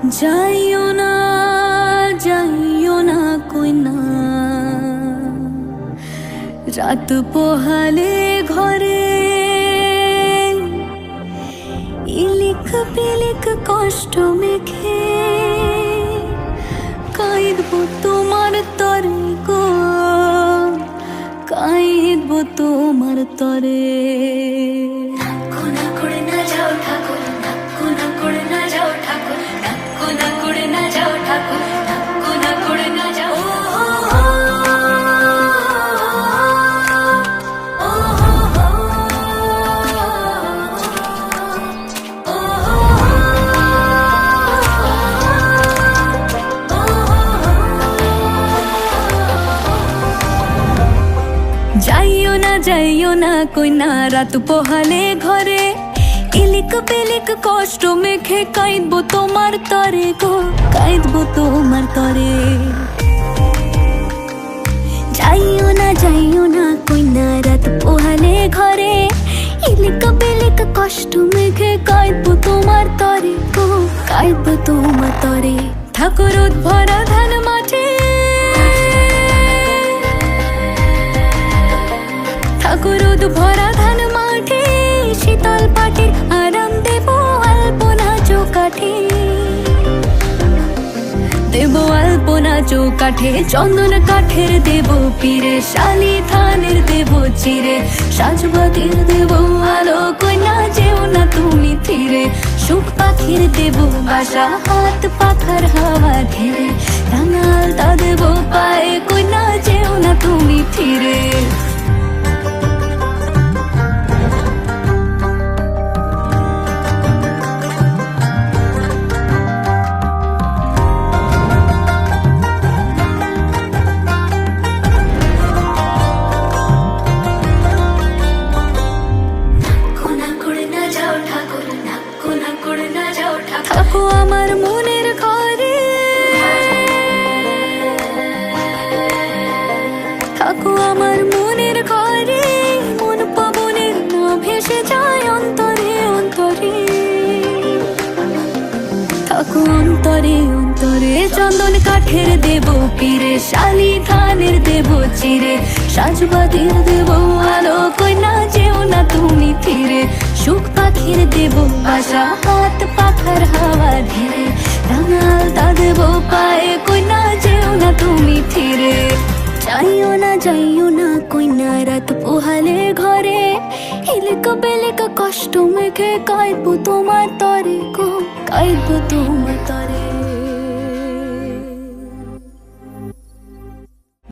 যাইও না যাইও না কই না, রাত পোহালে ঘরে ইলিক পিলিক কষ্ট মেখে কাঁদবো তোমার তরে গো, কাঁদবো তোমার তরে। যাইও না কই না, রাত পোহালে ঘরে ইলিক পিলিক কষ্ট মেখে কাঁদবো তোমার তরে গো, কাঁদবো তোমার তরে। যাইও না কই না, রাত পোহালে ঘরে ইলিক পিলিক কষ্ট মেখে কাঁদবো তোমার তরে গো, কাঁদবো তোমার তরে। ঠাকুর ভরা ধান মাঠে, ঠাকুর ভরা ধান মাঠে শীতল পাটির আরাম দেব আলপনা চৌকাঠে, দেব আলপনা চৌকাঠে। চন্দন কাঠের দেব পীরে, শালি ধানের দেব চিরে, সাজবাতির দেব আলো কইনা যেও না তুমি ধীরে। সুখ পাখির দেব বাসা, হাত পাখার হাওয়া ধীরে, রাঙালতা দেব পায়ে কইনা যেও না তুমি ধীরে। থাকো আমার মনের ঘরে, থাকো আমার মনের ঘরে, মন পবনের না ভেসে যায় অন্তরে অন্তরে। থাকো অন্তরে অন্তরে, চন্দন কাঠের দেব পীরে, শালি ধানের দেব চিরে, সাজবাতির দেব আলো কইনা যেও না তুমি ফিরে। সুখ পাখির দেব বাসা, হাত পাখার হাওয়া ধীরে, রাঙালতা দেব পায়ে কইনা যেও না তুমি ফিরে। যাইও না কই না, রাত পোহালে ঘরে ইলিক পিলিক কষ্ট মেখে কাঁদবো তোমার তরে গো, কাঁদবো তোমার তরে।